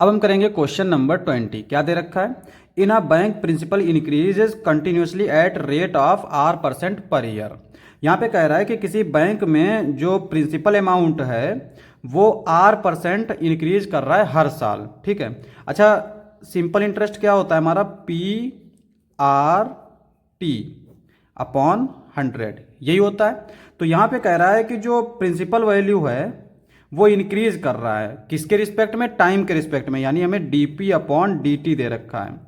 अब हम करेंगे क्वेश्चन नंबर 20। क्या दे रखा है? In a bank principal increases continuously at rate of R% per year. यहाँ पे कह रहा है कि किसी बैंक में जो प्रिंसिपल अमाउंट है वो R% इंक्रीज कर रहा है हर साल। ठीक है। अच्छा, सिंपल इंटरेस्ट क्या होता है हमारा? PRT अपॉन 100 यही होता है। तो यहाँ पे कह रहा है कि जो प्रिंसिपल वैल्यू है वो इंक्रीज कर रहा है किसके रिस्पेक्ट में? टाइम के रिस्पेक्ट में, यानी हमें DP अपॉन DT दे रखा है।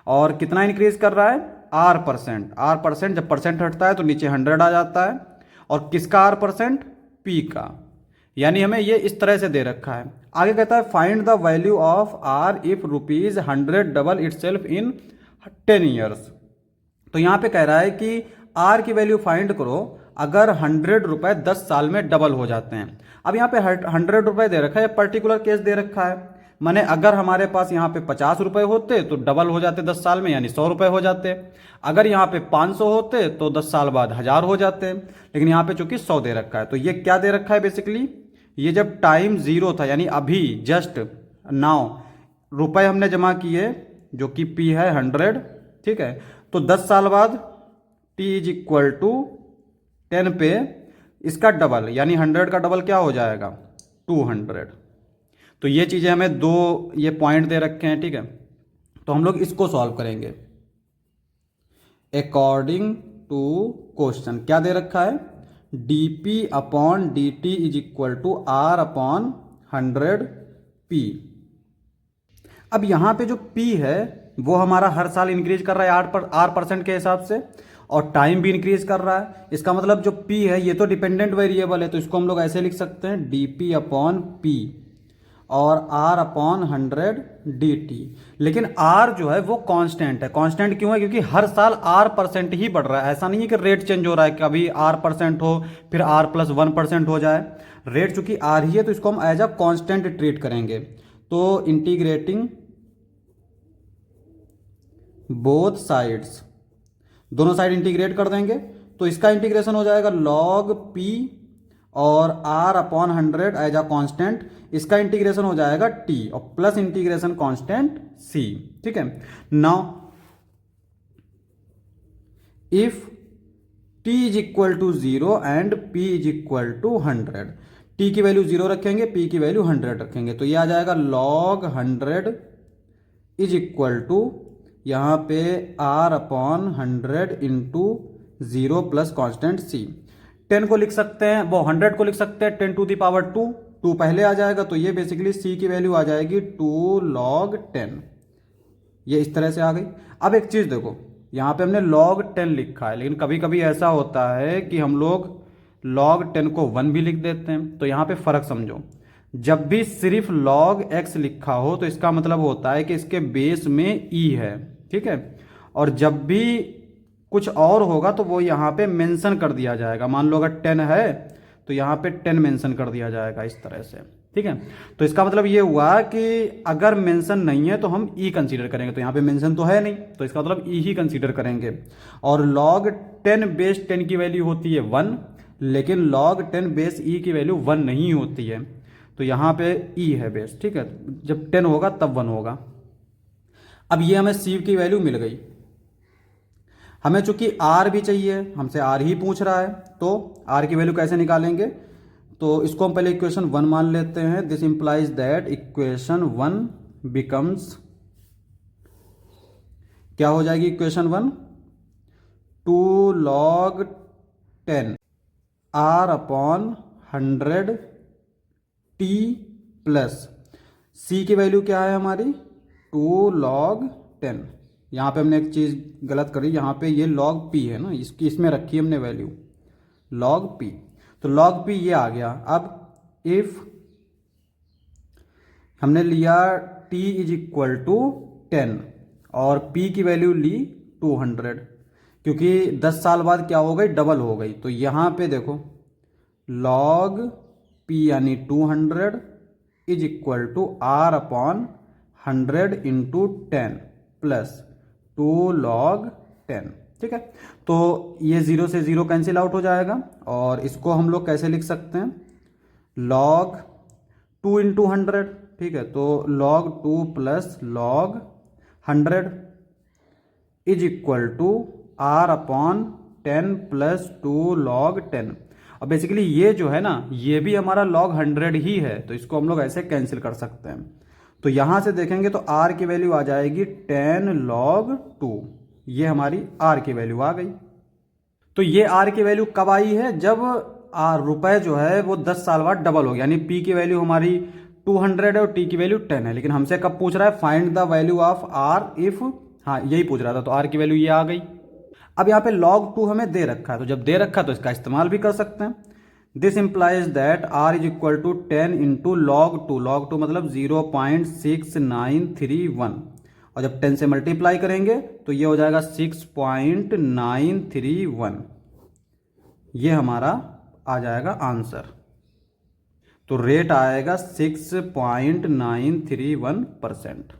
और कितना इंक्रीज कर रहा है? R%। जब परसेंट हटता है तो नीचे 100 आ जाता है। और किसका R%? P का। यानी हमें ये इस तरह से दे रखा है। आगे कहता है find the value of R if ₹100 double itself in 10 years. तो यहाँ पे कह रहा है कि R की वैल्यू फाइंड करो अगर 100 रुपए 10 साल में डबल हो जाते हैं। अब यहाँ पे 100 रुपए दे रखा है, पर्टिकुलर केस दे रखा है। माने अगर हमारे पास यहाँ पे 50 रुपए होते तो डबल हो जाते 10 साल में, यानी 100 रुपए हो जाते। अगर यहाँ पे 500 होते तो 10 साल बाद 1000 हो जाते। लेकिन यहाँ पे चूंकि 100 दे रखा है, तो ये क्या दे रखा है बेसिकली? ये जब टाइम जीरो था, यानी अभी जस्ट नाउ रुपए हमने जमा किए, जो कि P है 100। ठीक है। तो 10 साल बाद T इज इक्वल टू 10 पे इसका डबल, यानी 100 का डबल क्या हो जाएगा? 200। तो ये चीज़ें हमें दो ये पॉइंट दे रखे हैं। ठीक है। तो हम लोग इसको सॉल्व करेंगे अकॉर्डिंग टू क्वेश्चन। क्या दे रखा है? DP upon DT is equal to R upon 100P। अब यहाँ पे जो P है वो हमारा हर साल इंक्रीज कर रहा है R% के हिसाब से, और टाइम भी इंक्रीज कर रहा है। इसका मतलब जो P है ये तो डिपेंडेंट वेरिएबल है, तो इसको हम लोग ऐसे लिख सकते हैं DP अपॉन P और R अपॉन 100DT। लेकिन R जो है वो कांस्टेंट है। कांस्टेंट क्यों है? क्योंकि हर साल R% ही बढ़ रहा है। ऐसा नहीं है कि रेट चेंज हो रहा है, कभी R% हो फिर R+1% हो जाए। रेट चूंकि R ही है तो इसको हम एज अ कांस्टेंट ट्रीट करेंगे। तो इंटीग्रेटिंग बोथ साइड्स, दोनों साइड इंटीग्रेट कर देंगे तो इसका इंटीग्रेशन हो जाएगा log P और R upon 100 as a constant. इसका इंटीग्रेशन हो जाएगा T और प्लस इंटीग्रेशन कांस्टेंट C। ठीक है। Now if T is equal to 0 and P is equal to 100, T की वैल्यू 0 रखेंगे, P की वैल्यू 100 रखेंगे, तो ये आ जाएगा log 100 इज इक्वल टू यहाँ पे R upon 100 into 0 plus constant C। 10 को लिख सकते हैं, वो 100 को लिख सकते हैं 10 टू दी पावर 2, 2 पहले आ जाएगा, तो ये बेसिकली C की वैल्यू आ जाएगी 2 log 10। ये इस तरह से आ गई। अब एक चीज़ देखो, यहाँ पे हमने log 10 लिखा है, लेकिन कभी कभी ऐसा होता है कि हम लोग log 10 को 1 भी लिख देते हैं। तो यहाँ पे फ़र्क समझो, जब भी सिर्फ log x लिखा हो तो इसका मतलब होता है कि इसके बेस में e है। ठीक है। और जब भी कुछ और होगा तो वो यहाँ पे मेंशन कर दिया जाएगा। मान लो अगर 10 है तो यहाँ पे 10 मेंशन कर दिया जाएगा इस तरह से। ठीक है। तो इसका मतलब ये हुआ कि अगर मेंशन नहीं है तो हम ई कंसीडर करेंगे। तो यहाँ पे मेंशन तो है नहीं, तो इसका मतलब ई ही कंसीडर करेंगे। और log 10 बेस 10 की वैल्यू होती है 1, लेकिन log 10 बेस ई की वैल्यू 1 नहीं होती है। तो यहाँ पे ई है बेस। ठीक है। जब 10 होगा तब 1 होगा। अब ये हमें C की वैल्यू मिल गई। हमें चूंकि R भी चाहिए, हमसे R ही पूछ रहा है, तो R की वैल्यू कैसे निकालेंगे? तो इसको हम पहले इक्वेशन 1 मान लेते हैं। This implies that equation 1 becomes, क्या हो जाएगी equation 1? 2 log 10 R upon 100 T plus C की वैल्यू क्या है हमारी? 2 log 10। यहाँ पे हमने एक चीज़ गलत करी, यहाँ पे ये log P है ना, इसमें रखी हमने वैल्यू log P। तो log P ये आ गया। अब इफ हमने लिया T इज इक्वल टू 10 और P की वैल्यू ली 200, क्योंकि 10 साल बाद क्या हो गई? डबल हो गई। तो यहाँ पे देखो log P यानी 200 is equal to R upon 100 into 10 plus 2 log 10। ठीक है। तो ये 0 से 0 कैंसिल आउट हो जाएगा, और इसको हम लोग कैसे लिख सकते हैं? log 2 इंटू 100, ठीक है, तो log 2 plus log 100 is equal to r upon 10 plus 2 log 10। अब बेसिकली ये जो है ना, ये भी हमारा log 100 ही है, तो इसको हम लोग ऐसे कैंसिल कर सकते हैं। तो यहां से देखेंगे तो r की वैल्यू आ जाएगी 10 log 2, ये हमारी r की वैल्यू आ गई। तो ये r की वैल्यू कब आई है, जब रुपए जो है वो 10 साल बाद डबल हो गया, यानी p की वैल्यू हमारी 200 है और t की वैल्यू 10 है। लेकिन हमसे कब पूछ रहा है, find the value of r if, हाँ यही पूछ रहा था, तो r की वैल्यू ये आ गई। अब यहाँ पे log 2 हमें दे रखा है, तो जब दे रखा है तो इसका इस्तेमाल भी कर सकते हैं। This implies that r is equal to 10 into log 2, log 2 मतलब 0.6931, और जब 10 से मल्टीप्लाई करेंगे तो ये हो जाएगा 6.931, ये हमारा आ जाएगा आंसर। तो रेट आएगा 6.931%।